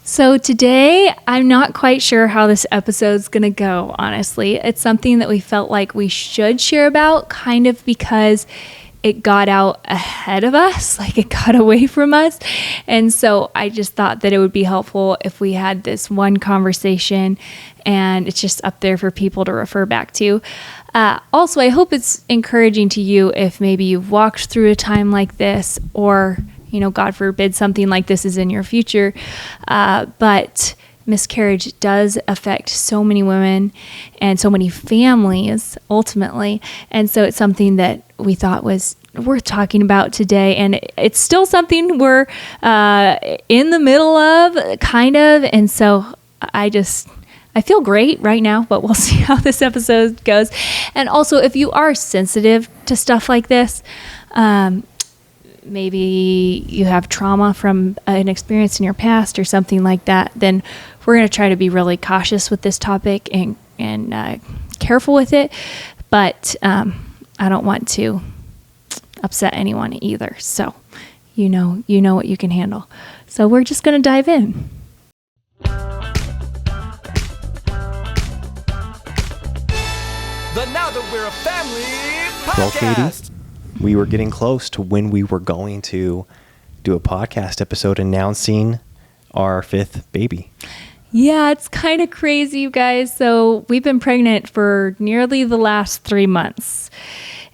So today, I'm not quite sure how this episode's going to go, honestly. It's something that we felt like we should share about, kind of because it got out ahead of us, like it got away from us. And so I just thought that it would be helpful if we had this one conversation and it's just up there for people to refer back to. Also, I hope it's encouraging to you if maybe you've walked through a time like this, or God forbid something like this is in your future. But miscarriage does affect so many women and so many families ultimately. And so it's something that we thought was worth talking about today. And it's still something we're in the middle of, kind of. And so I feel great right now, but we'll see how this episode goes. And also, if you are sensitive to stuff like this, maybe you have trauma from an experience in your past or something like that, then we're going to try to be really cautious with this topic and careful with it. But I don't want to upset anyone either. So you know what you can handle. So we're just going to dive in. The Now That We're a Family podcast. Well, Katie, we were getting close to when we were going to do a podcast episode announcing our fifth baby. Yeah, it's kind of crazy, you guys. So we've been pregnant for nearly the last 3 months.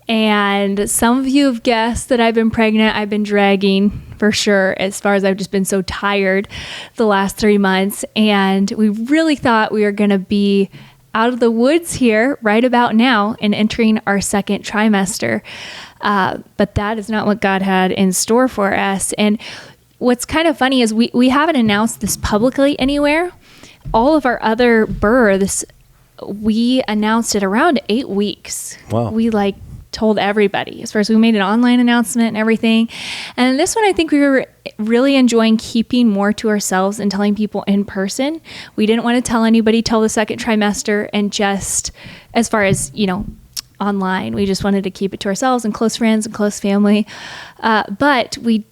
And some of you have guessed that I've been pregnant. I've been dragging for sure, as far as I've just been so tired the last 3 months. And we really thought we were going to be out of the woods here right about now and entering our second trimester. But that is not what God had in store for us. And what's kind of funny is we haven't announced this publicly anywhere. All of our other births, we announced it around 8 weeks. Wow. We told everybody. As far as we made an online announcement and everything. And this one, I think we were really enjoying keeping more to ourselves and telling people in person. We didn't want to tell anybody till the second trimester, and just as far as, online, we just wanted to keep it to ourselves and close friends and close family. But we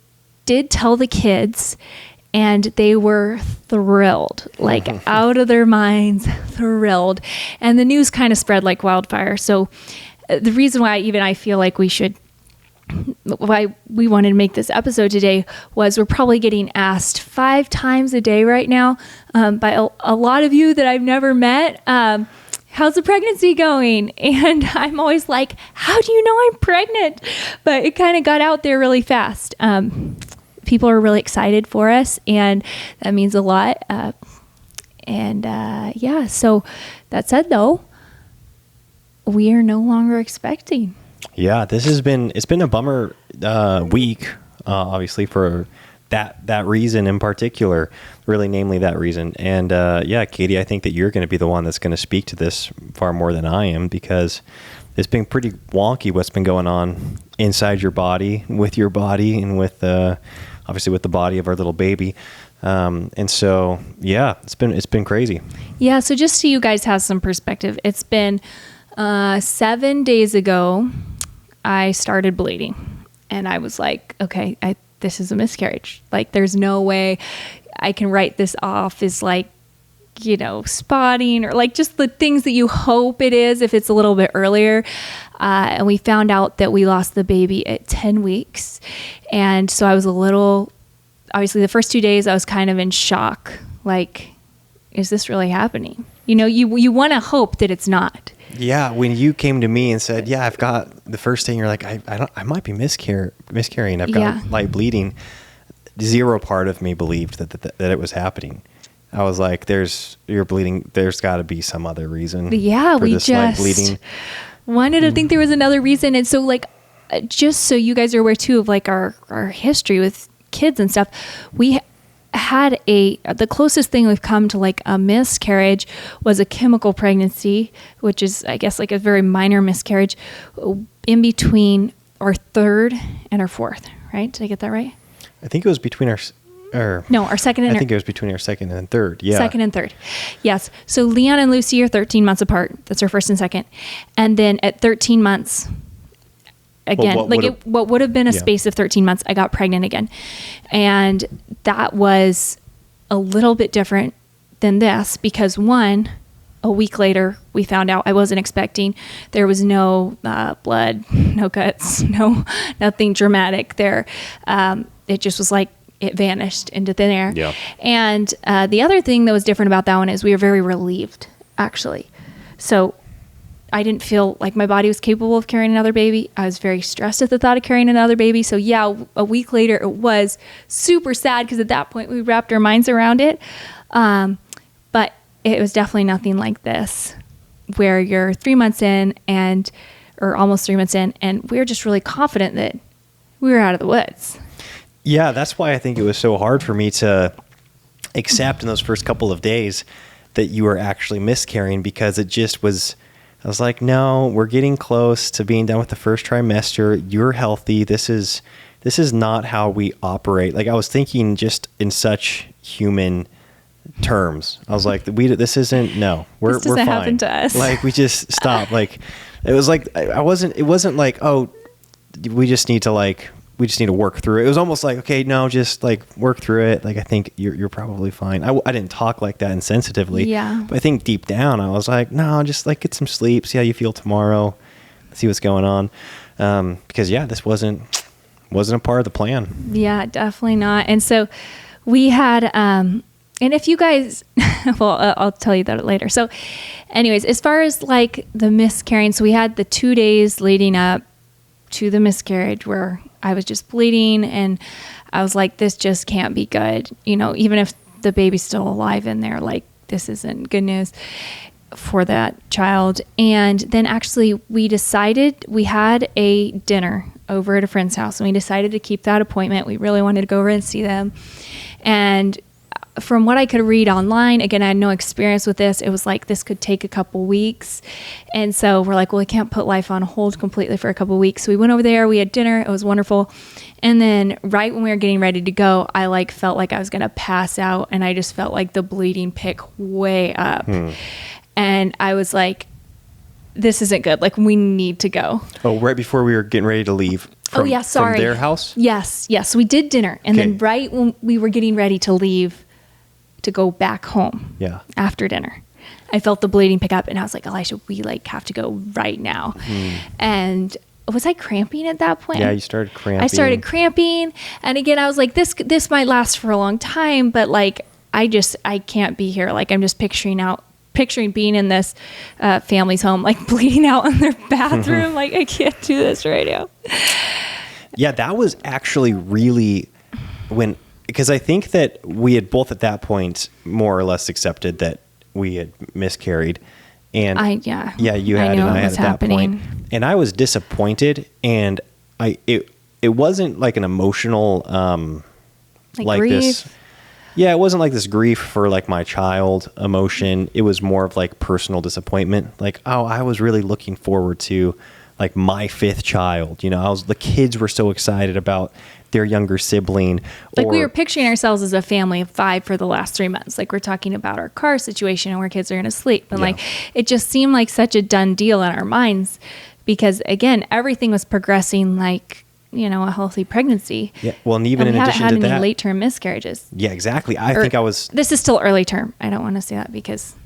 did tell the kids, and they were thrilled, out of their minds, thrilled. And the news kind of spread like wildfire. So the reason why even I feel like why we wanted to make this episode today was we're probably getting asked 5 times a day right now by a lot of you that I've never met. How's the pregnancy going? And I'm always like, how do you know I'm pregnant? But it kind of got out there really fast. People are really excited for us, and that means a lot. So that said though, we are no longer expecting. Yeah, it's been a bummer week, obviously, for that reason in particular, really namely that reason. And Katie, I think that you're going to be the one that's going to speak to this far more than I am, because it's been pretty wonky what's been going on inside your body, and with obviously with the body of our little baby. And so, yeah, it's been crazy. Yeah. So just so you guys have some perspective, it's been 7 days ago, I started bleeding, and I was like, okay, this is a miscarriage. There's no way I can write this off as spotting or just the things that you hope it is if it's a little bit earlier. And we found out that we lost the baby at 10 weeks. And so I was obviously the first 2 days I was kind of in shock. Is this really happening? You want to hope that it's not. Yeah, when you came to me and said, "Yeah, I've got the first thing," you're like, "I might be miscarrying. I've got light bleeding." Zero part of me believed that it was happening. I was like, "You're bleeding. There's got to be some other reason." Yeah, for we this just light bleeding. Wanted to think there was another reason, and so just so you guys are aware too of our history with kids and stuff, we had the closest thing we've come to a miscarriage was a chemical pregnancy, which is, I guess, a very minor miscarriage in between our third and our fourth, right? Did I get that right? I think it was between our second and I think it was between our second and third. Yeah. Second and third. Yes. So Leon and Lucy are 13 months apart. That's our first and second. And then at 13 months, again, what would have been a space of 13 months, I got pregnant again. And that was a little bit different than this because one, a week later, we found out I wasn't expecting. There was no blood, no cuts, nothing dramatic there. It just was like it vanished into thin air. Yeah. And the other thing that was different about that one is we were very relieved, actually. So I didn't feel like my body was capable of carrying another baby. I was very stressed at the thought of carrying another baby. So yeah, a week later, it was super sad because at that point we wrapped our minds around it. But it was definitely nothing like this, where you're 3 months in or almost 3 months in, and we were just really confident that we were out of the woods. Yeah, that's why I think it was so hard for me to accept in those first couple of days that you were actually miscarrying, because it just was, I was like, no, we're getting close to being done with the first trimester. You're healthy. This is not how we operate. Like, I was thinking just in such human terms. I was like, we're this doesn't fine. happen to us. Like, we just stop. Like, it was like, it wasn't like, oh, we just need to work through it. It was almost like, okay, no, just like work through it. Like, I think you're probably fine. I didn't talk like that insensitively. Yeah. But I think deep down I was like, no, just like get some sleep, see how you feel tomorrow, see what's going on. Because yeah, this wasn't a part of the plan. Yeah, definitely not. And so we had, and if you guys, well, I'll tell you that later. So anyways, as far as like the miscarrying, so we had the 2 days leading up to the miscarriage where I was just bleeding and I was like, this just can't be good. You know, even if the baby's still alive in there, like this isn't good news for that child. And then actually we had a dinner over at a friend's house and we decided to keep that appointment. We really wanted to go over and see them. And from what I could read online, again, I had no experience with this. It was like this could take a couple weeks. And so we're like, well, we can't put life on hold completely for a couple weeks. So we went over there, we had dinner, it was wonderful. And then right when we were getting ready to go, I like felt like I was going to pass out and I just felt like the bleeding pick way up. And I was like, this isn't good. Like, we need to go. Oh, right before we were getting ready to leave. From their house? Yes. So we did dinner. And then right when we were getting ready to leave, to go back home after dinner, I felt the bleeding pick up and I was like, Elisha, we like have to go right now. And was I cramping at that point? Yeah, you started cramping. I started cramping. And again, I was like, this might last for a long time, but like, I can't be here. Like, I'm just picturing being in this family's home, like bleeding out in their bathroom. Like, I can't do this right now. Yeah, that was actually really because I think that we had both at that point more or less accepted that we had miscarried. And you had and I had at that point. And I was disappointed, and it wasn't like an emotional like grief. this. Yeah, it wasn't like this grief for like my child emotion. It was more of like personal disappointment. Like, oh, I was really looking forward to like my fifth child. You know, the kids were so excited about their younger sibling. Like, we were picturing ourselves as a family of 5 for the last 3 months. Like, we're talking about our car situation and where kids are going to sleep. And like, it just seemed like such a done deal in our minds because again, everything was progressing like, you know, a healthy pregnancy. Yeah. Well, and even in addition to that, we haven't had any late-term miscarriages. Yeah, exactly. This is still early term. I don't want to say that because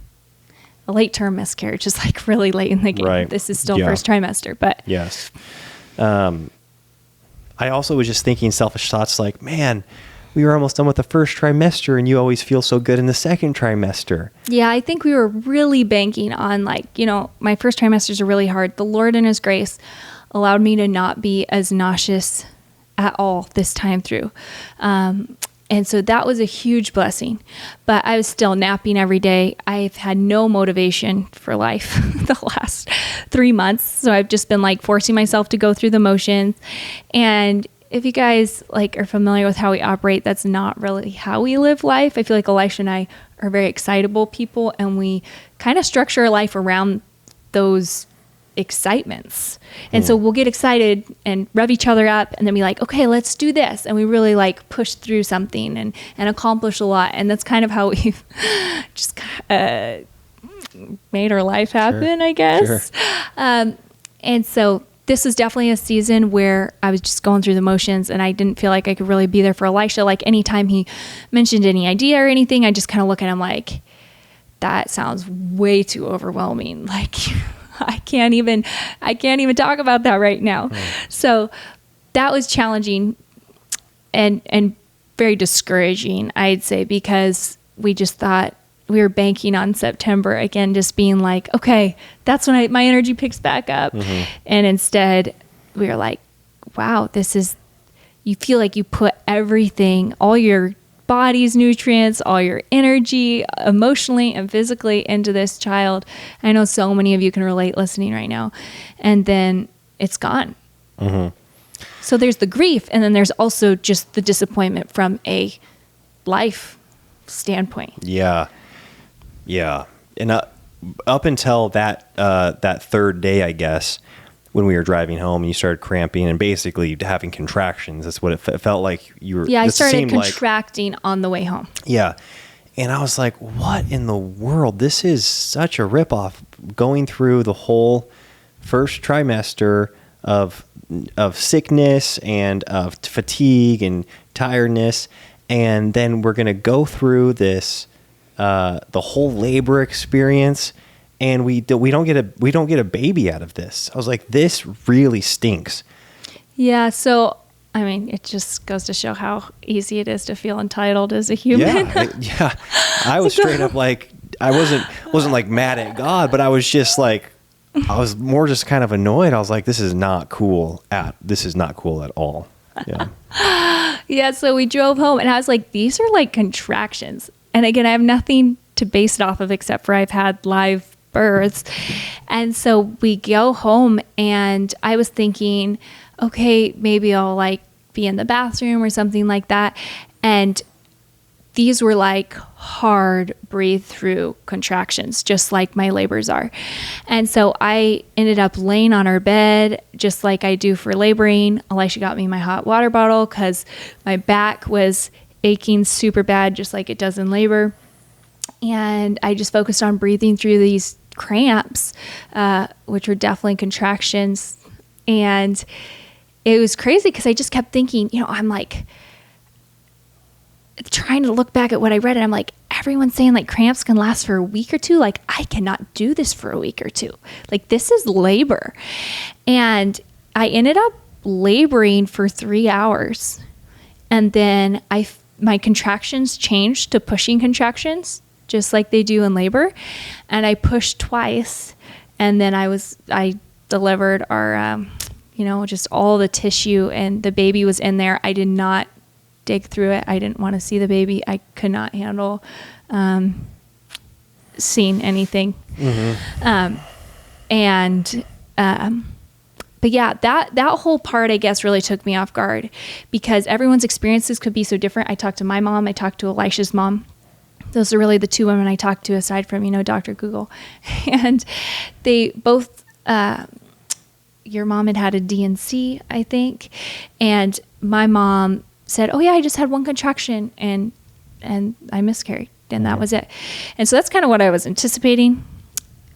a late-term miscarriage is like really late in the game. Right. This is still first trimester, but yes. I also was just thinking selfish thoughts like, man, we were almost done with the first trimester and you always feel so good in the second trimester. Yeah, I think we were really banking on like, you know, my first trimesters are really hard. The Lord in His grace allowed me to not be as nauseous at all this time through. And so that was a huge blessing, but I was still napping every day. I've had no motivation for life the last 3 months. So I've just been like forcing myself to go through the motions. And if you guys like are familiar with how we operate, that's not really how we live life. I feel like Elisha and I are very excitable people and we kind of structure our life around those excitements. And so we'll get excited and rev each other up and then be like, okay, let's do this. And we really like push through something and accomplish a lot. And that's kind of how we've just made our life happen, I guess. Sure. And so this was definitely a season where I was just going through the motions and I didn't feel like I could really be there for Elisha. Like anytime he mentioned any idea or anything, I just kind of look at him like, that sounds way too overwhelming. Like I can't even talk about that right now. So that was challenging and very discouraging, I'd say, because we just thought we were banking on September again, just being like, okay, that's when my energy picks back up. And instead we were like, wow, you feel like you put everything, all your body's nutrients, all your energy emotionally and physically into this child. I know so many of you can relate listening right now. And then it's gone. So there's the grief, and then there's also just the disappointment from a life standpoint. Yeah. And up until that third day, I guess, when we were driving home and you started cramping and basically having contractions, that's what it felt like you were. Yeah, I started contracting on the way home. Yeah. And I was like, what in the world? This is such a ripoff, going through the whole first trimester of sickness and of fatigue and tiredness. And then we're going to go through this, the whole labor experience, and we don't get a baby out of this. I was like, this really stinks. Yeah. So, I mean, it just goes to show how easy it is to feel entitled as a human. Yeah. I was straight up like, I wasn't like mad at God, but I was just like, I was more just kind of annoyed. I was like, this is not cool at all. Yeah. Yeah. So we drove home and I was like, these are like contractions. And again, I have nothing to base it off of except for I've had live births. And so we go home and I was thinking, okay, maybe I'll like be in the bathroom or something like that. And these were like hard breathe through contractions, just like my labors are. And so I ended up laying on our bed, just like I do for laboring. Elisha got me my hot water bottle because my back was aching super bad, just like it does in labor. And I just focused on breathing through these cramps, which were definitely contractions. And it was crazy because I just kept thinking, I'm like, trying to look back at what I read, and I'm like, everyone's saying like cramps can last for a week or two. Like, I cannot do this for a week or two. Like, this is labor. And I ended up laboring for 3 hours. And then my contractions changed to pushing contractions, just like they do in labor. And I pushed twice. And then I delivered our, just all the tissue, and the baby was in there. I did not dig through it. I didn't want to see the baby. I could not handle seeing anything. But yeah, that whole part, I guess, really took me off guard because everyone's experiences could be so different. I talked to my mom. I talked to Elisha's mom. Those are really the two women I talked to aside from, Dr. Google. And they both, your mom had a D&C, I think. And my mom said, oh yeah, I just had one contraction and I miscarried, and that was it. And so that's kind of what I was anticipating,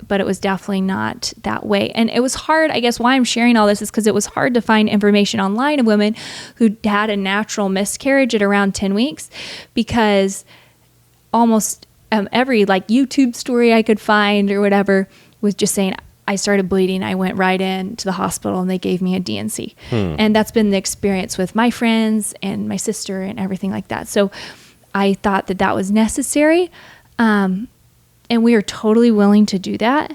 but it was definitely not that way. And it was hard, I guess why I'm sharing all this is because it was hard to find information online of women who had a natural miscarriage at around 10 weeks, because almost every like YouTube story I could find or whatever was just saying, I started bleeding. I went right in to the hospital and they gave me a D&C. And that's been the experience with my friends and my sister and everything like that. So I thought that was necessary. And we are totally willing to do that,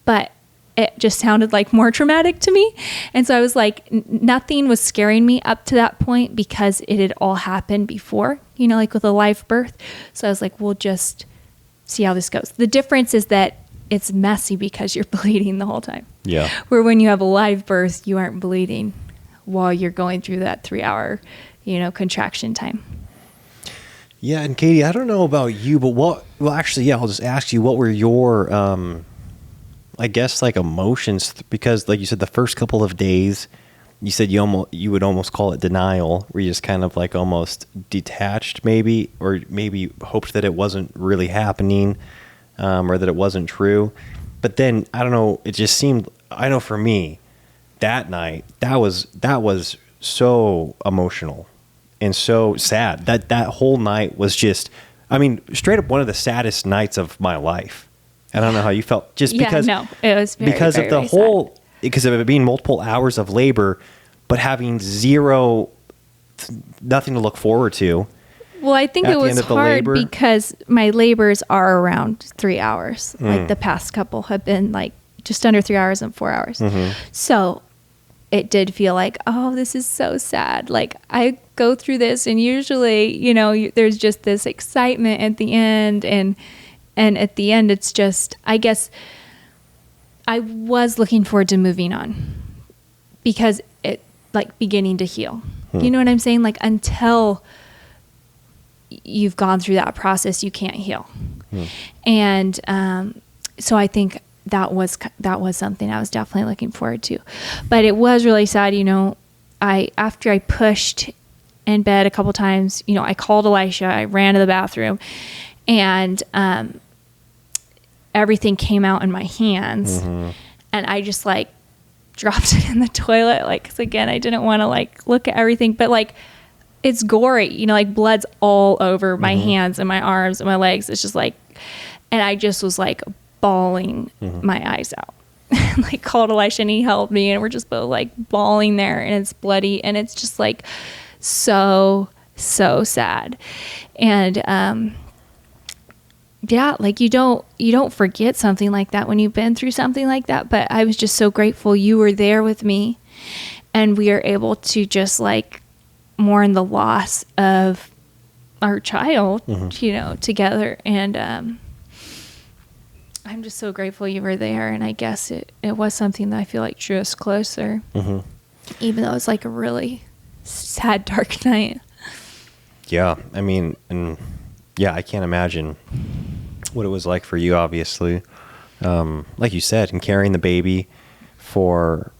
but it just sounded like more traumatic to me. And so I was like, nothing was scaring me up to that point because it had all happened before, like with a live birth. So I was like, we'll just see how this goes. The difference is that it's messy because you're bleeding the whole time. Yeah. Where when you have a live birth, you aren't bleeding while you're going through that 3 hour, contraction time. Yeah. And Katie, I don't know about you, but I'll just ask you, what were your, I guess like emotions? Because like you said, the first couple of days, you said you would almost call it denial, where you just kind of like almost detached maybe, or maybe hoped that it wasn't really happening. Or that it wasn't true. But then, I don't know, it just seemed, I know for me, that night, that was so emotional and so sad. That whole night was just, I mean, straight up one of the saddest nights of my life. I don't know how you felt, just because no, it was very, because very, of the very whole sad. because of it being multiple hours of labor, but having nothing to look forward to. Well, I think at it the was end of the hard labor. because my labors are around 3 hours. Like the past couple have been like just under 3 hours and 4 hours. So it did feel like, oh, this is so sad. Like I go through this, and usually, you know, there's just this excitement at the end, and at the end, it's just, I guess I was looking forward to moving on because it like beginning to heal. You know what I'm saying? Like until you've gone through that process, you can't heal. And so I think that was something I was definitely looking forward to. But it was really sad, you know. After I pushed in bed a couple times, you know, I called Elisha, I ran to the bathroom, and everything came out in my hands, and I just like dropped it in the toilet, like, 'cause again, I didn't want to like look at everything, but like it's gory, you know, like blood's all over my hands and my arms and my legs. It's just like, and I just was like bawling my eyes out. Like called Elisha, and he helped me, and we're just both like bawling there, and it's bloody, and it's just like so sad. And yeah, like you don't forget something like that when you've been through something like that. But I was just so grateful you were there with me, and we are able to just like mourn the loss of our child, you know, together. And I'm just so grateful you were there. And I guess it was something that I feel like drew us closer, even though it was like a really sad, dark night. Yeah, I mean, and yeah, I can't imagine what it was like for you, obviously. Like you said, and carrying the baby for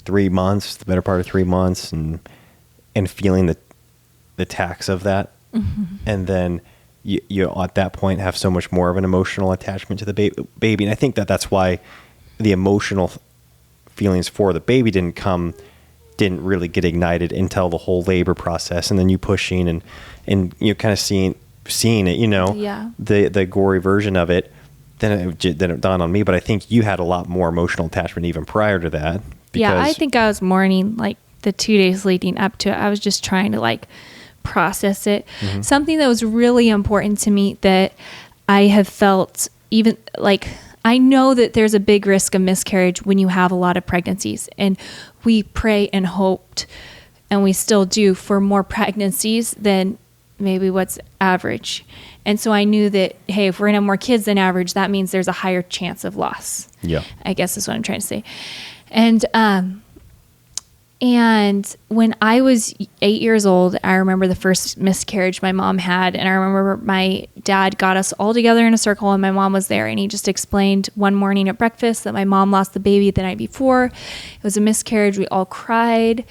3 months, the better part of 3 months, and feeling the tax of that, and then you at that point have so much more of an emotional attachment to the baby, and I think that's why the emotional feelings for the baby didn't really get ignited until the whole labor process, and then you pushing and you kind of seeing it, you know, the gory version of it. Then it dawned on me, but I think you had a lot more emotional attachment even prior to that. Yeah, I think I was mourning like the 2 days leading up to it. I was just trying to like process it. Something that was really important to me that I have felt, even like, I know that there's a big risk of miscarriage when you have a lot of pregnancies, and we pray and hoped, and we still do, for more pregnancies than maybe what's average. And so I knew that, hey, if we're going to have more kids than average, that means there's a higher chance of loss. Yeah, I guess is what I'm trying to say. And when I was 8 years old, I remember the first miscarriage my mom had. And I remember my dad got us all together in a circle, and my mom was there. And he just explained one morning at breakfast that my mom lost the baby the night before. It was a miscarriage. We all cried.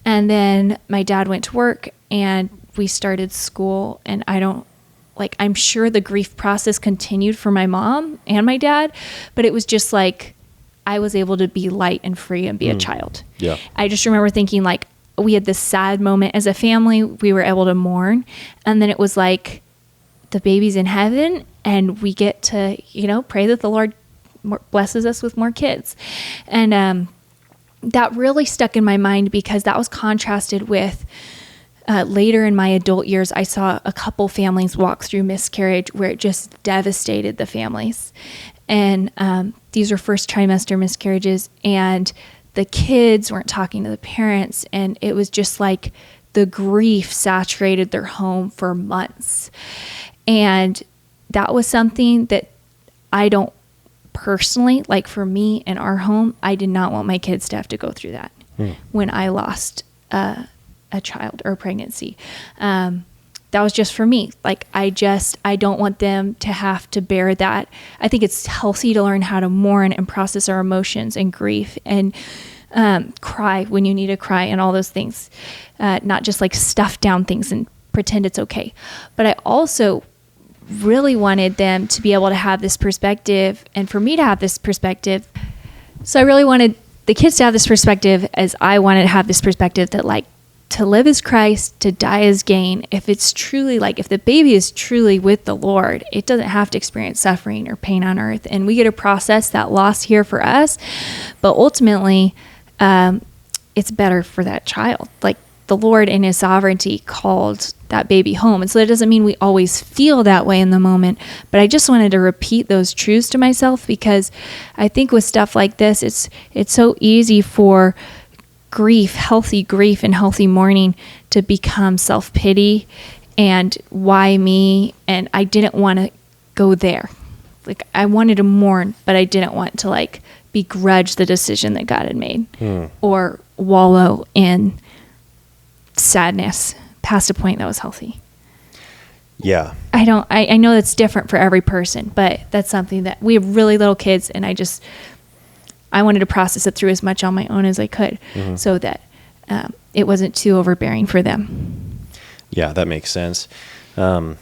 And then my dad went to work, and we started school. And I'm sure the grief process continued for my mom and my dad, but it was just like, I was able to be light and free and be a child. Yeah. I just remember thinking like we had this sad moment as a family. We were able to mourn. And then it was like the baby's in heaven, and we get to, pray that the Lord blesses us with more kids. And that really stuck in my mind because that was contrasted with later in my adult years. I saw a couple families walk through miscarriage where it just devastated the families. And these were first trimester miscarriages, and the kids weren't talking to the parents, and it was just like the grief saturated their home for months. And that was something that I don't personally, like for me in our home, I did not want my kids to have to go through that when I lost a child or a pregnancy. That was just for me. Like, I don't want them to have to bear that. I think it's healthy to learn how to mourn and process our emotions and grief and cry when you need to cry and all those things. Not just like stuff down things and pretend it's okay. But I also really wanted them to be able to have this perspective, and for me to have this perspective. So I really wanted the kids to have this perspective as I wanted to have this perspective that like to live is Christ, to die is gain. If it's truly like, if the baby is truly with the Lord, it doesn't have to experience suffering or pain on earth. And we get to process that loss here for us. But ultimately, it's better for that child. Like the Lord in his sovereignty called that baby home. And so that doesn't mean we always feel that way in the moment, but I just wanted to repeat those truths to myself, because I think with stuff like this, it's so easy for grief, healthy grief and healthy mourning to become self-pity and why me? And I didn't want to go there. Like I wanted to mourn, but I didn't want to like begrudge the decision that God had made or wallow in sadness past a point that was healthy. Yeah. I know that's different for every person, but that's something that we have really little kids, and I wanted to process it through as much on my own as I could, so that it wasn't too overbearing for them. Yeah, that makes sense. Yeah,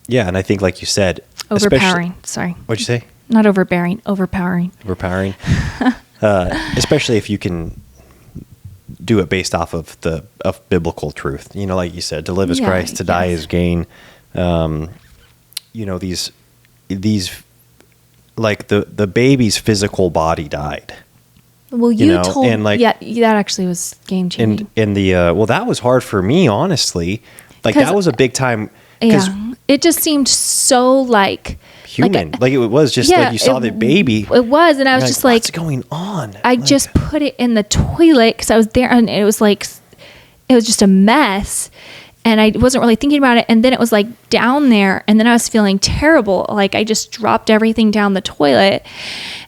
and I think, like you said, Overpowering. Sorry. What'd you say? Not overbearing. Overpowering. Overpowering. Especially if you can do it based off of biblical truth. You know, like you said, to live is Christ, to die is gain. You know, these like the baby's physical body died. Well, you told, and like, yeah, that actually was game changing. And the well, that was hard for me, honestly. Like that was a big time. Yeah, it just seemed so like human. Like it was just like you saw the baby. It was, and I was just like, what's going on? I just put it in the toilet because I was there, and it was just a mess. And I wasn't really thinking about it. And then it was like down there. And then I was feeling terrible. Like I just dropped everything down the toilet.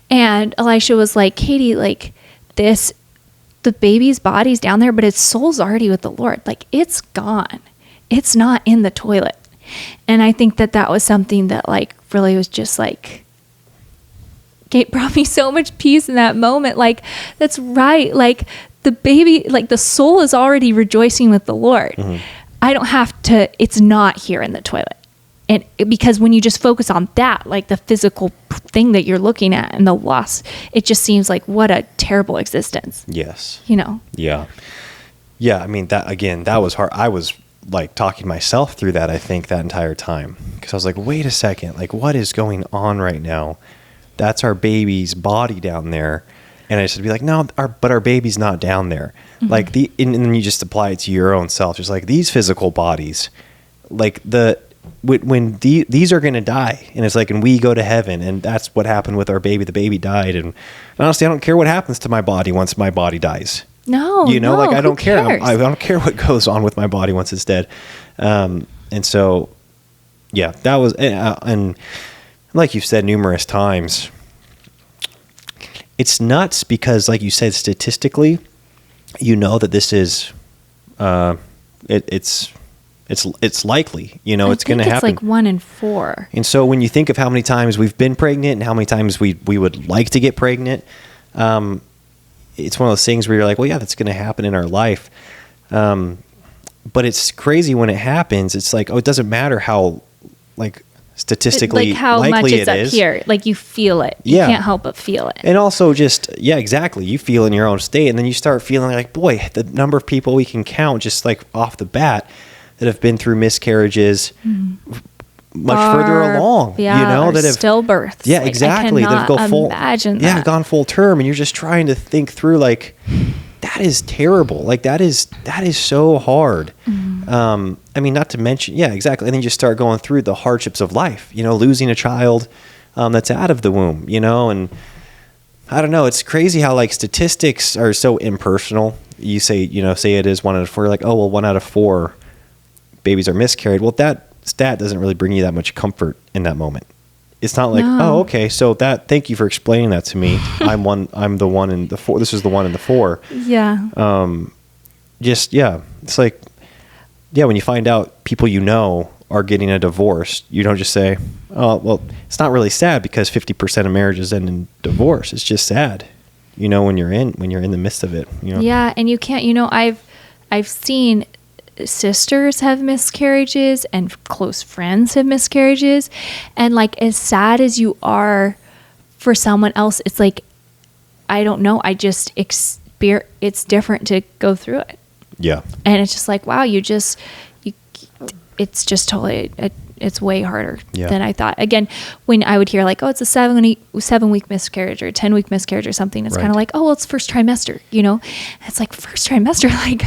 And Elisha was like, Katie, like the baby's body's down there, but its soul's already with the Lord. Like it's gone. It's not in the toilet. And I think that was something that like really was just like, it brought me so much peace in that moment. Like, that's right. Like the baby, like the soul is already rejoicing with the Lord. Mm-hmm. I don't have to, it's not here in the toilet. And because when you just focus on that, like the physical thing that you're looking at and the loss, it just seems like what a terrible existence. Yes. You know? Yeah. Yeah. I mean, that was hard. I was like talking myself through that, I think, that entire time. Because I was like, wait a second, like what is going on right now? That's our baby's body down there. And I just be like, no, our baby's not down there. Mm-hmm. Like and then you just apply it to your own self. Just like these physical bodies, like these are going to die. And it's like, and we go to heaven, and that's what happened with our baby. The baby died. And honestly, I don't care what happens to my body once my body dies. No, like I don't care. I don't care what goes on with my body once it's dead. And so, yeah, that was, and like you've said numerous times, it's nuts because, like you said, statistically, you know that this is, it's likely, it's going to happen. It's like 1 in 4. And so when you think of how many times we've been pregnant and how many times we would like to get pregnant, it's one of those things where you're like, well, yeah, that's going to happen in our life. But it's crazy when it happens. It's like, oh, it doesn't matter how, like, statistically like how likely much it's it up is. Here. Like you feel it. You can't help but feel it. And also just, yeah, exactly. You feel in your own state. And then you start feeling like, boy, the number of people we can count just like off the bat that have been through miscarriages much further along, that have stillbirths. Yeah, exactly. That go full. Imagine yeah, that. Gone full term, and you're just trying to think through like, that is terrible. Like that is so hard. Mm-hmm. I mean, not to mention, yeah, exactly. And then you just start going through the hardships of life. Losing a child that's out of the womb. And I don't know. It's crazy how like statistics are so impersonal. You say it is 1 out of 4. You're like, oh well, 1 out of 4 babies are miscarried. Well, that stat doesn't really bring you that much comfort in that moment. It's not like, oh, okay, so thank you for explaining that to me. I'm the 1 in the 4. This is the 1 in the 4. Yeah. It's like, yeah, when you find out people are getting a divorce, you don't just say, oh, well, it's not really sad because 50% of marriages end in divorce. It's just sad, when you're in the midst of it. Yeah, and you can't, I've seen sisters have miscarriages and close friends have miscarriages, and like as sad as you are for someone else, it's like I don't know. I just it's different to go through it. Yeah. And it's just like, wow, it's just totally, it's way harder than I thought. Again, when I would hear like, oh, it's a 7-week miscarriage or a 10-week miscarriage or something, it's kind of like, oh, well, it's first trimester, you know? It's like first trimester, like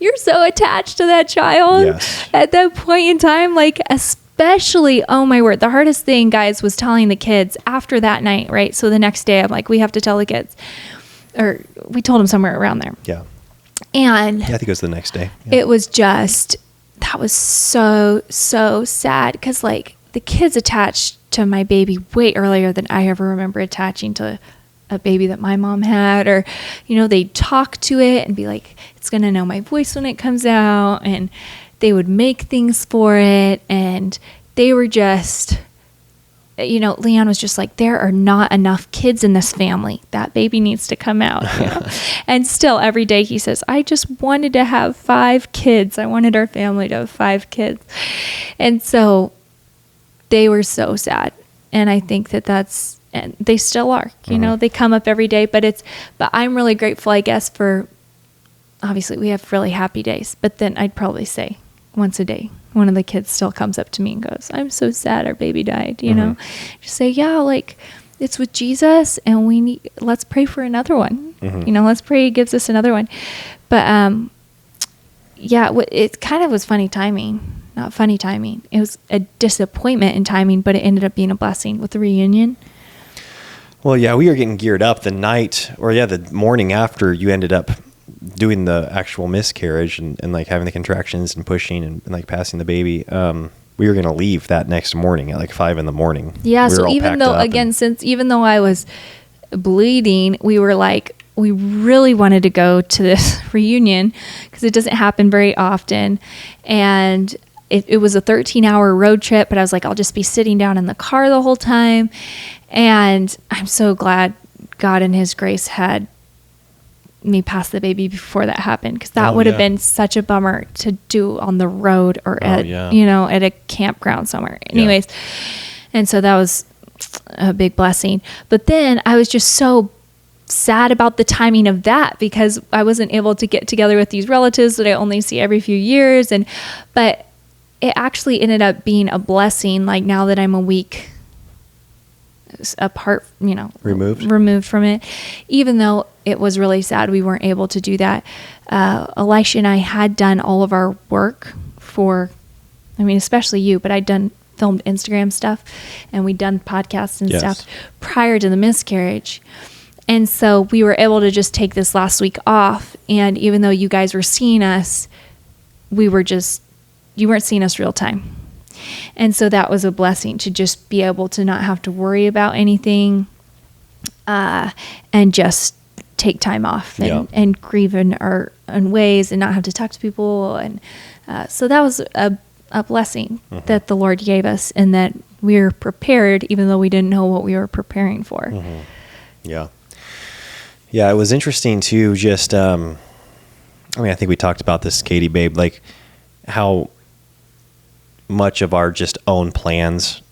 you're so attached to that child at that point in time, like especially, oh my word, the hardest thing, guys, was telling the kids after that night, right? So the next day I'm like, we have to tell the kids, or we told them somewhere around there. Yeah. And I think it was the next day. It was just, that was so sad because like the kids attached to my baby way earlier than I ever remember attaching to a baby that my mom had, or, you know, they'd talk to it and be like, it's going to know my voice when it comes out, and they would make things for it. And they were just, you know, Leon was just like, there are not enough kids in this family. That baby needs to come out. You know? And still every day he says, I just wanted to have 5 kids. I wanted our family to have 5 kids. And so they were so sad. And I think that's, and they still are, you know, they come up every day, but I'm really grateful, I guess, for, obviously we have really happy days, but then I'd probably say once a day, one of the kids still comes up to me and goes, I'm so sad our baby died, you know? Just say, yeah, like it's with Jesus and let's pray for another one. You know, let's pray he gives us another one. But yeah, it kind of was funny timing, not funny timing. It was a disappointment in timing, but it ended up being a blessing with the reunion. Well, yeah, we were getting geared up the night, or the morning after you ended up doing the actual miscarriage and like having the contractions and pushing and like passing the baby. We were going to leave that next morning at like 5 a.m. Yeah. So even though, again, even though I was bleeding, we were like, we really wanted to go to this reunion because it doesn't happen very often. And it was a 13-hour road trip, but I was like, I'll just be sitting down in the car the whole time. And I'm so glad God in his grace had me pass the baby before that happened, because that would have been such a bummer to do on the road or at a campground somewhere. Anyways, and so that was a big blessing. But then I was just so sad about the timing of that because I wasn't able to get together with these relatives that I only see every few years, but it actually ended up being a blessing. Like now that I'm a week apart, removed from it, even though it was really sad we weren't able to do that. Elisha and I had done all of our work especially you, but I'd filmed Instagram stuff and we'd done podcasts and stuff prior to the miscarriage. And so we were able to just take this last week off. And even though you guys were seeing us, you weren't seeing us real time. And so that was a blessing to just be able to not have to worry about anything, and just take time off and grieve in our own ways and not have to talk to people. And so that was a blessing that the Lord gave us, and that we were prepared even though we didn't know what we were preparing for. Yeah. Yeah, it was interesting too, just, I think we talked about this, Katie, babe, like how much of our just own plans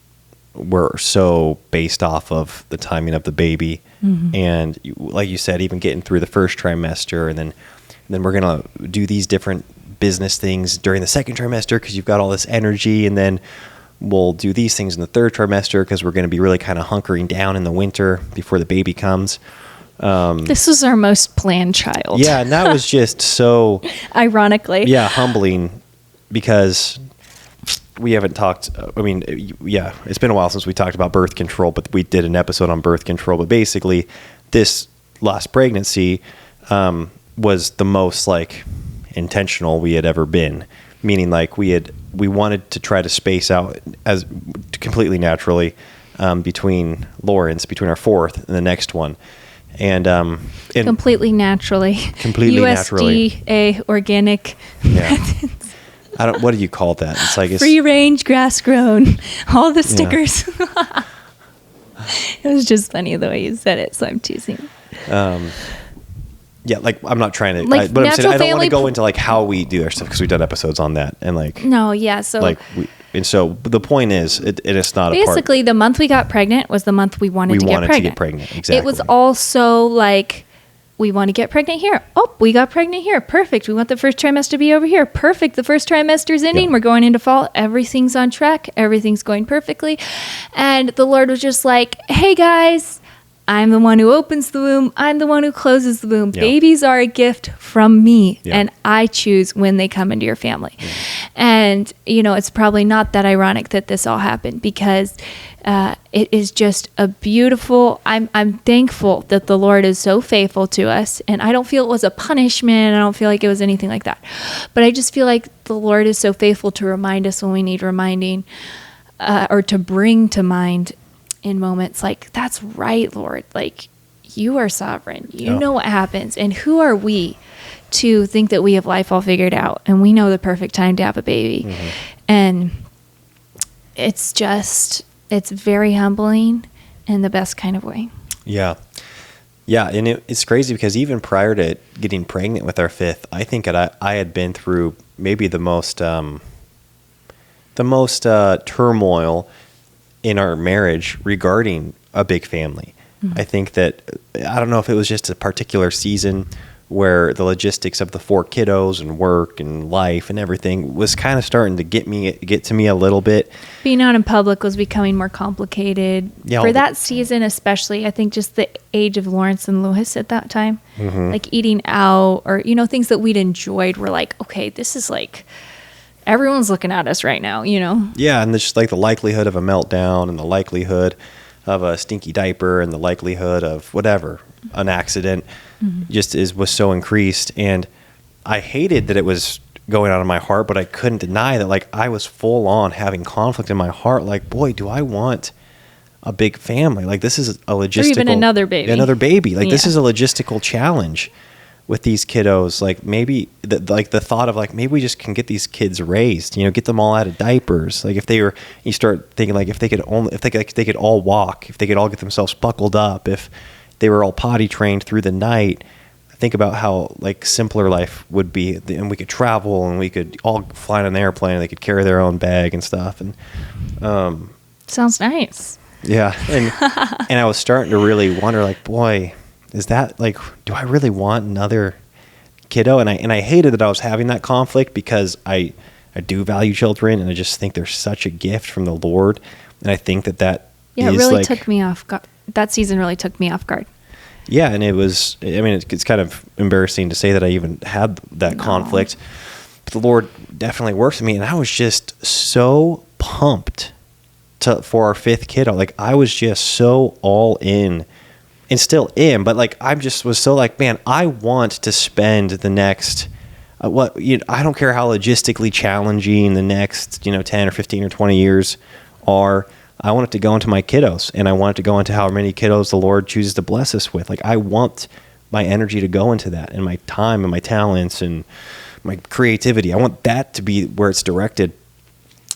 were so based off of the timing of the baby. And like you said, even getting through the first trimester, and then we're going to do these different business things during the second trimester because you've got all this energy, and then we'll do these things in the third trimester because we're going to be really kind of hunkering down in the winter before the baby comes. This was our most planned child. Yeah, and that was just so ironically. Yeah, humbling, because we haven't talked, it's been a while since we talked about birth control, but we did an episode on birth control. But basically, this last pregnancy was the most like intentional we had ever been. Meaning, like we wanted to try to space out as completely naturally between our fourth and the next one. And completely naturally. USDA organic. Yeah. What do you call that? It's like free range, grass grown, all the stickers. Yeah. It was just funny the way you said it, so I'm teasing. Yeah, like I'm not trying to, like, but I'm saying I don't want to go into like how we do our stuff because we've done episodes on that, and like no, yeah, so like And so the point is, it is not basically the month we got pregnant was the month we wanted to get pregnant. Exactly. It was also like, we want to get pregnant here. Oh, we got pregnant here. Perfect. We want the first trimester to be over here. Perfect. The first trimester's ending. Yeah. We're going into fall. Everything's on track. Everything's going perfectly. And the Lord was just like, hey guys, I'm the one who opens the womb. I'm the one who closes the womb. Yeah. Babies are a gift from me, Yeah. and I choose when they come into your family. And, it's probably not that ironic that this all happened, because it is just a beautiful, I'm thankful that the Lord is so faithful to us. And I don't feel it was a punishment. I don't feel like it was anything like that. But I just feel like the Lord is so faithful to remind us when we need reminding, or to bring to mind in moments like, that's right, Lord, like, you are sovereign. You know what happens. And who are we to think that we have life all figured out and we know the perfect time to have a baby? Mm-hmm. And it's very humbling in the best kind of way. Yeah. Yeah. And it's crazy because even prior to getting pregnant with our fifth, I think that I had been through maybe the most turmoil in our marriage regarding a big family. Mm-hmm. I think that, I don't know if it was just a particular season where the logistics of the 4 kiddos and work and life and everything was kind of starting to get to me a little bit. Being out in public was becoming more complicated. Yeah, for that season especially. I think just the age of Lawrence and Lewis at that time, mm-hmm. like eating out or, things that we'd enjoyed were like, okay, this is like, everyone's looking at us right now, Yeah, and just like the likelihood of a meltdown and the likelihood of a stinky diaper and the likelihood of whatever, an accident, mm-hmm. was so increased. And I hated that it was going on in my heart, but I couldn't deny that, like, I was full on having conflict in my heart. Like, boy, do I want a big family. Like, this is a logistical... Or even another baby. Another baby. Like, this is a logistical challenge with these kiddos. Like, maybe the thought of like, maybe we just can get these kids raised, get them all out of diapers. Like, you start thinking like, if they could all walk, if they could all get themselves buckled up, if they were all potty trained through the night, think about how like simpler life would be. And we could travel and we could all fly on an airplane and they could carry their own bag and stuff. And, sounds nice. Yeah. And I was starting to really wonder, like, boy, is that like, do I really want another kiddo? And I hated that I was having that conflict because I do value children and I just think they're such a gift from the Lord. And I think that it really took me off guard. That season really took me off guard. Yeah. And it's kind of embarrassing to say that I even had that conflict, but the Lord definitely works with me. And I was just so pumped for our 5th kiddo. Like, I was just so all in. And still am, but like I just was so like, man, I want to spend the next, I don't care how logistically challenging the next, 10 or 15 or 20 years are. I want it to go into my kiddos, and I want it to go into how many kiddos the Lord chooses to bless us with. Like, I want my energy to go into that, and my time and my talents and my creativity. I want that to be where it's directed.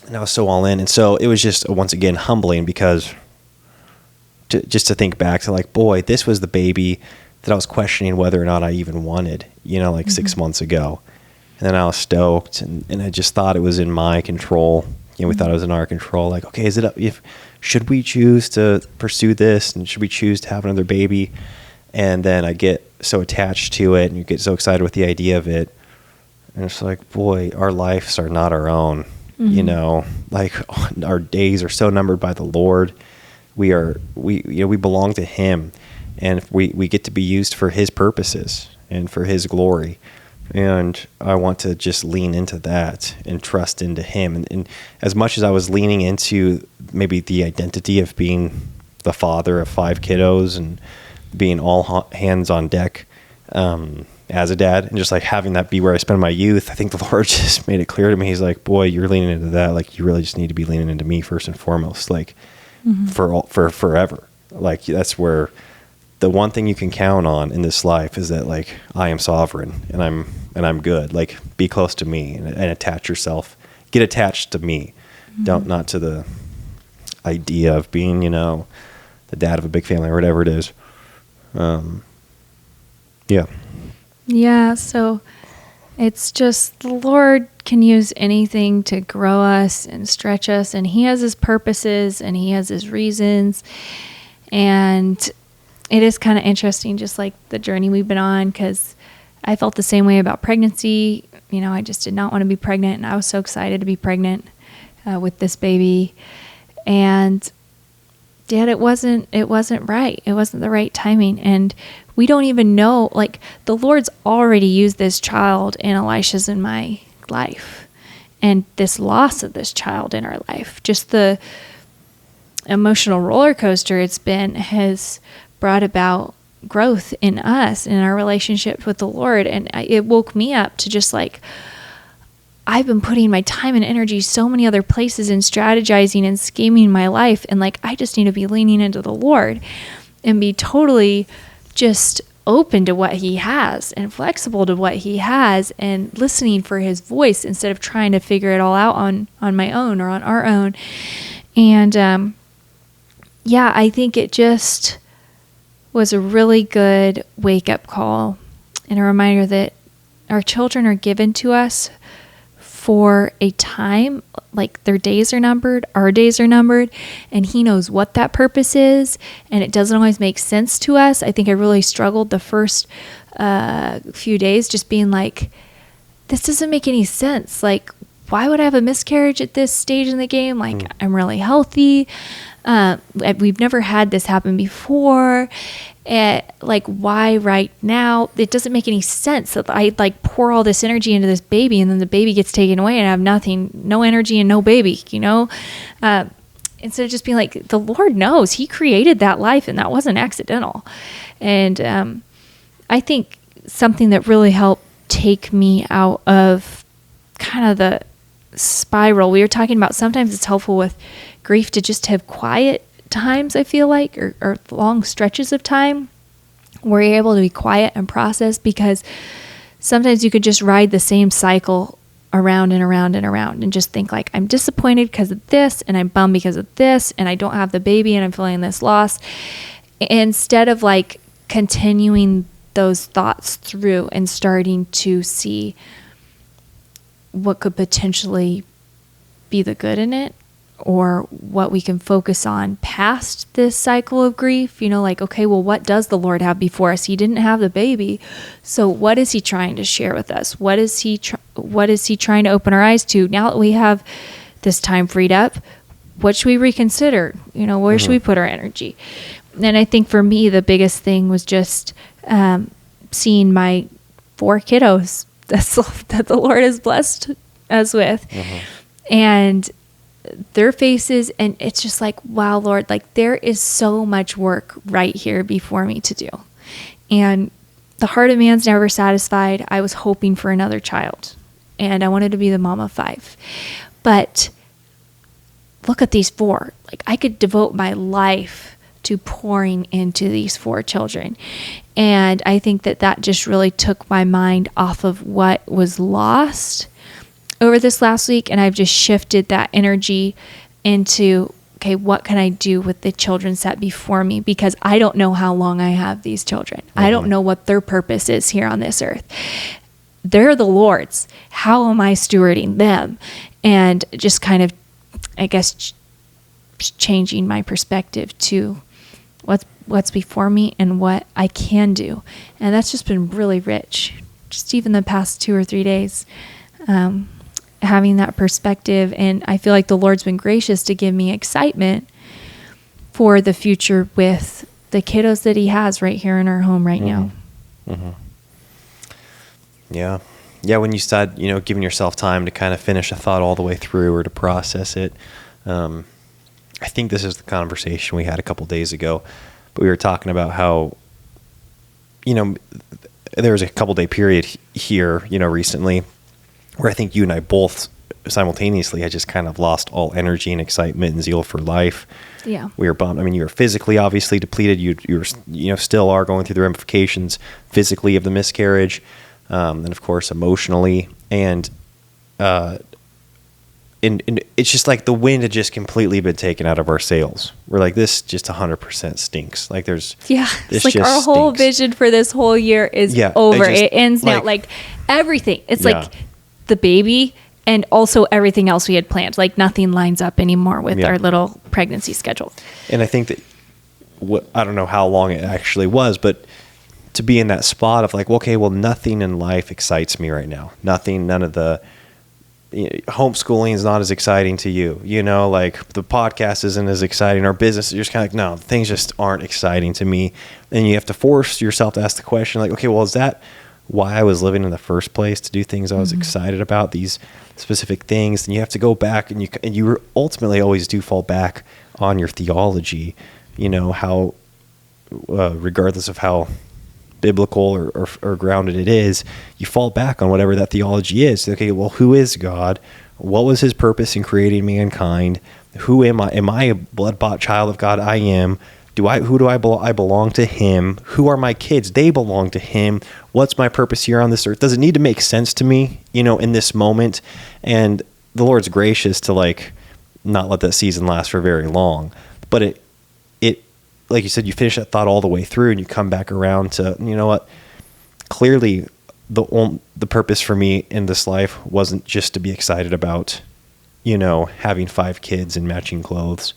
And I was so all in. And so it was just once again humbling because to think back to like, boy, this was the baby that I was questioning whether or not I even wanted, like mm-hmm. 6 months ago. And then I was stoked and I just thought it was in my control. We mm-hmm. thought it was in our control. Like, okay, should we choose to pursue this and should we choose to have another baby? And then I get so attached to it and you get so excited with the idea of it. And it's like, boy, our lives are not our own, mm-hmm. Like our days are so numbered by the Lord. We belong to Him, and we get to be used for His purposes and for His glory. And I want to just lean into that and trust into Him. And as much as I was leaning into maybe the identity of being the father of 5 kiddos and being all hands on deck as a dad, and just like having that be where I spend my youth, I think the Lord just made it clear to me. He's like, boy, you're leaning into that. Like, you really just need to be leaning into me first and foremost. Like, mm-hmm. for forever. Like, that's where the one thing you can count on in this life is that like, I am sovereign and I'm good. Like, be close to me and attach yourself, get attached to me. Mm-hmm. Not to the idea of being, the dad of a big family or whatever it is. Yeah. So It's just the Lord can use anything to grow us and stretch us, and He has His purposes and He has His reasons. And it is kind of interesting, just like the journey we've been on, because I felt the same way about pregnancy. I just did not want to be pregnant, and I was so excited to be pregnant with this baby. And yet it wasn't right. It wasn't the right timing. And we don't even know, like, the Lord's already used this child in Elisha's and my life, and this loss of this child in our life. Just the emotional roller coaster it's been has brought about growth in us, in our relationship with the Lord. And it woke me up to just like, I've been putting my time and energy so many other places and strategizing and scheming my life. And like, I just need to be leaning into the Lord and be totally just open to what He has and flexible to what He has and listening for His voice instead of trying to figure it all out on my own or on our own. And I think it just was a really good wake-up call and a reminder that our children are given to us for a time, like their days are numbered, our days are numbered, and He knows what that purpose is, and it doesn't always make sense to us. I think I really struggled the first few days just being like, this doesn't make any sense. Like, why would I have a miscarriage at this stage in the game? Like, I'm really healthy. We've never had this happen before. Like, why right now? It doesn't make any sense that I like pour all this energy into this baby and then the baby gets taken away and I have nothing, no energy and no baby, instead of just being like, the Lord knows He created that life and that wasn't accidental. And I think something that really helped take me out of kind of the spiral we were talking about, sometimes it's helpful with grief to just have quiet times, I feel like, or long stretches of time where you're able to be quiet and process, because sometimes you could just ride the same cycle around and around and around and just think like, I'm disappointed because of this and I'm bummed because of this and I don't have the baby and I'm feeling this loss, instead of like continuing those thoughts through and starting to see what could potentially be the good in it, or what we can focus on past this cycle of grief. Like, okay, well, what does the Lord have before us? He didn't have the baby. So what is He trying to share with us? What is He trying to open our eyes to? Now that we have this time freed up, what should we reconsider? Where should we put our energy? And I think for me, the biggest thing was just seeing my 4 kiddos that the Lord has blessed us with. And their faces, and it's just like, wow, Lord, like there is so much work right here before me to do. And the heart of man's never satisfied. I was hoping for another child, and I wanted to be the mom of 5. But look at these 4. Like, I could devote my life to pouring into these 4 children. And I think that just really took my mind off of what was lost over this last week, and I've just shifted that energy into, okay, what can I do with the children set before me? Because I don't know how long I have these children. I don't know what their purpose is here on this earth. They're the Lord's. How am I stewarding them? And just kind of, I guess, changing my perspective to what's before me and what I can do. And that's just been really rich, just even the past 2 or 3 days. Having that perspective, and I feel like the Lord's been gracious to give me excitement for the future with the kiddos that He has right here in our home right now. Yeah. When you start, giving yourself time to kind of finish a thought all the way through or to process it. I think this is the conversation we had a couple days ago, but we were talking about how, there was a couple day period here, recently, where I think you and I both simultaneously had just kind of lost all energy and excitement and zeal for life. Yeah. We were bummed. I mean, you were physically obviously depleted. You were, still are going through the ramifications physically of the miscarriage. And of course, emotionally. And, and it's just like the wind had just completely been taken out of our sails. We're like, this just 100% stinks. Like there's it's like our whole vision for this whole year is over. It ends now. Like everything. It's like the baby and also everything else we had planned. Like nothing lines up anymore with our little pregnancy schedule. And I think that I don't know how long it actually was, but to be in that spot of like, okay, well, nothing in life excites me right now. None of the homeschooling is not as exciting to you, like the podcast isn't as exciting, our business, you're just kind of like, no, things just aren't exciting to me. And you have to force yourself to ask the question like, okay, well, is that why I was living in the first place, to do things I was excited about, these specific things? And you have to go back and you ultimately always do fall back on your theology, how regardless of how biblical or grounded it is, you fall back on whatever that theology is. Okay, well, who is God? What was his purpose in creating mankind? Who am I? Am I a blood-bought child of God? I am. Who do I belong? I belong to him. Who are my kids? They belong to him. What's my purpose here on this earth? Does it need to make sense to me, in this moment? And the Lord's gracious to like not let that season last for very long. But it like you said, you finish that thought all the way through and you come back around to, what? Clearly the purpose for me in this life wasn't just to be excited about, having 5 kids and matching clothes,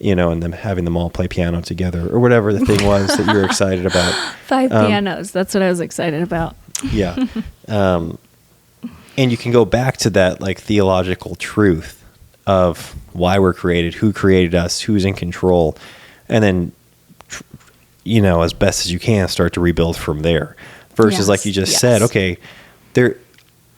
and then having them all play piano together or whatever the thing was that you were excited about. 5 pianos. That's what I was excited about. Yeah. And you can go back to that like theological truth of why we're created, who created us, who's in control, and then, as best as you can, start to rebuild from there. Versus, like you just said, okay,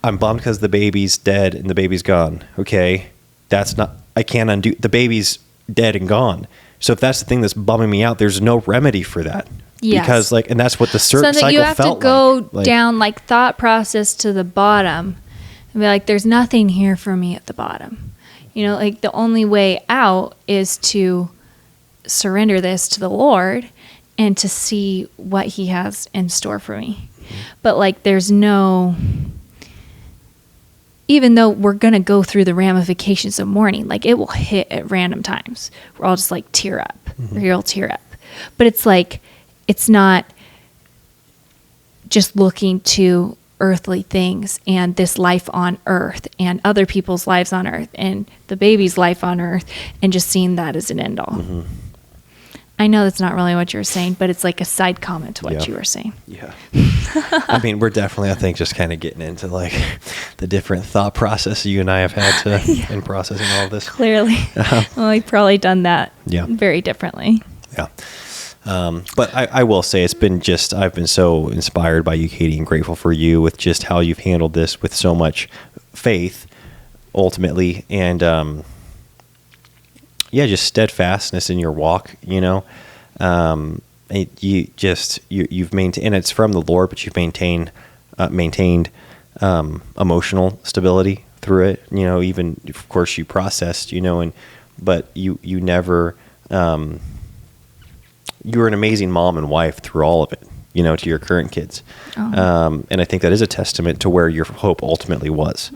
I'm bummed because the baby's dead and the baby's gone. Okay, I can't undo, the baby's dead and gone. So if that's the thing that's bumming me out, there's no remedy for that. Yes. Because and that's what the cycle felt like. So that you have to go down thought process to the bottom and be like, there's nothing here for me at the bottom. The only way out is to surrender this to the Lord and to see what he has in store for me. But there's no, even though we're going to go through the ramifications of mourning, it will hit at random times. We're all just tear up, or you'll tear up. But it's not just looking to earthly things and this life on earth and other people's lives on earth and the baby's life on earth and just seeing that as an end all. I know that's not really what you were saying, but it's like a side comment to what you were saying. Yeah. I mean, we're definitely, I think, just kind of getting into the different thought process you and I have had to in processing all of this. Clearly. Well, we've probably done that very differently. Yeah. But I will say I've been so inspired by you, Katie, and grateful for you with just how you've handled this with so much faith, ultimately, and just steadfastness in your walk, you've maintained, and it's from the Lord, but you've maintained emotional stability through it, even, of course, you processed, but you never, you were an amazing mom and wife through all of it, to your current kids. And I think that is a testament to where your hope ultimately was,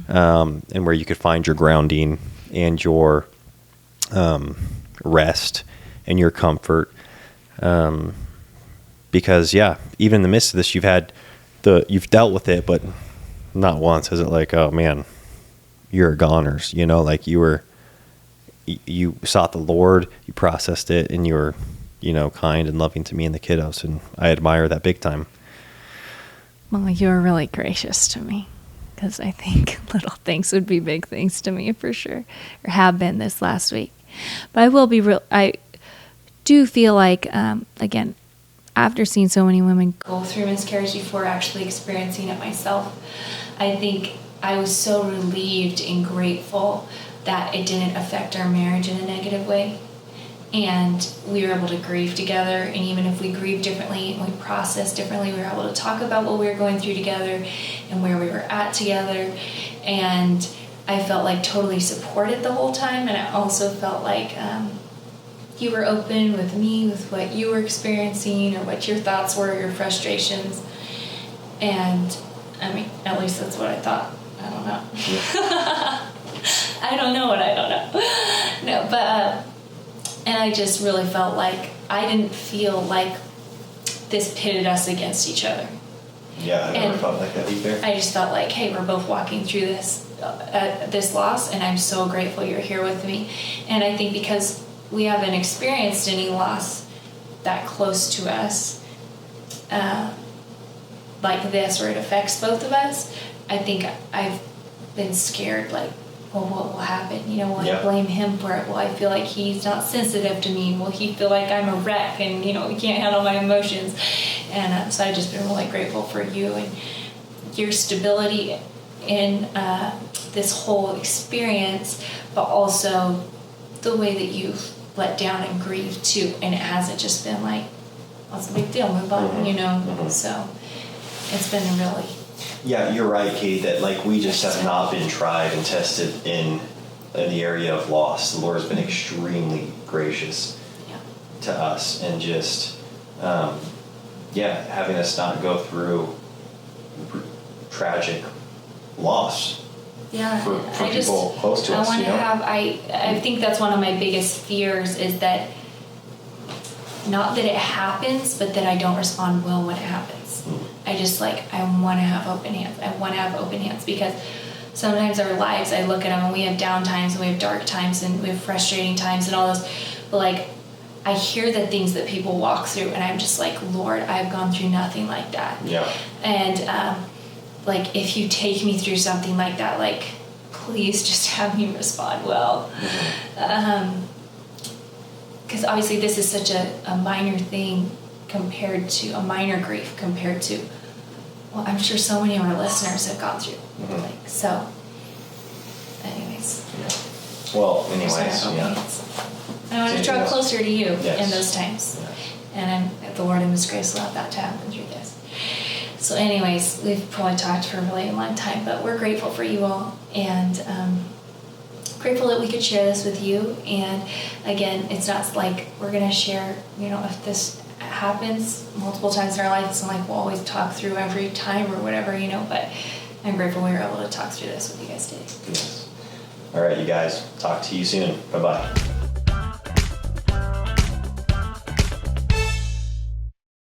and where you could find your grounding and your rest and your comfort. Because even in the midst of this, you've dealt with it, but not once is it like, oh man, you're a goners, you sought the Lord, you processed it, and you were, kind and loving to me and the kiddos. And I admire that big time. Well, you were really gracious to me, because I think little things would be big things to me for sure, or have been this last week. But I will be real. I do feel like, again, after seeing so many women go through miscarriage before actually experiencing it myself, I think I was so relieved and grateful that it didn't affect our marriage in a negative way. And we were able to grieve together. And even if we grieved differently and we processed differently, we were able to talk about what we were going through together and where we were at together. And I felt totally supported the whole time. And I also felt like you were open with me, with what you were experiencing or what your thoughts were, your frustrations. And I mean, at least that's what I thought. I don't know. I don't know what I don't know. No, but, and I just really felt like I didn't feel like this pitted us against each other. Yeah, I never felt like that either. I just felt like, hey, we're both walking through this loss, and I'm so grateful you're here with me. And I think because we haven't experienced any loss that close to us, like this, where it affects both of us, I think I've been scared, like, well, what will happen? You know, will I blame him for it? Will I feel like he's not sensitive to me? Will he feel like I'm a wreck and, you know, he can't handle my emotions? And so I've just been really grateful for you and your stability in this whole experience, but also the way that you've let down and grieved too. And it hasn't just been like, what's the big deal? Move on, you know? So it's been really... Yeah, you're right, Katie, that like we just have not been tried and tested in the area of loss. The Lord has been extremely gracious to us, and just having us not go through tragic loss for people close to us. I want to have, I think that's one of my biggest fears, is that not that it happens, but that I don't respond well when it happens. I just I want to have open hands. I want to have open hands, because sometimes our lives, I look at them and we have down times and we have dark times and we have frustrating times and all those. But I hear the things that people walk through and I'm just like, Lord, I've gone through nothing like that. Yeah. And if you take me through something like that, please just have me respond well. Because obviously this is such a minor thing compared to a minor grief compared to, well, I'm sure so many of our listeners have gone through. So, anyways. Yeah. Well, anyways, I want to draw closer to you in those times. Yeah. And the Lord in His grace allowed that to happen through this. So anyways, we've probably talked for a really long time, but we're grateful for you all, and grateful that we could share this with you. And again, it's not like we're going to share, if this happens multiple times in our life, it's not like we'll always talk through every time or whatever, but I'm grateful we were able to talk through this with you guys today. Yes. All right, you guys, talk to you soon. Bye-bye.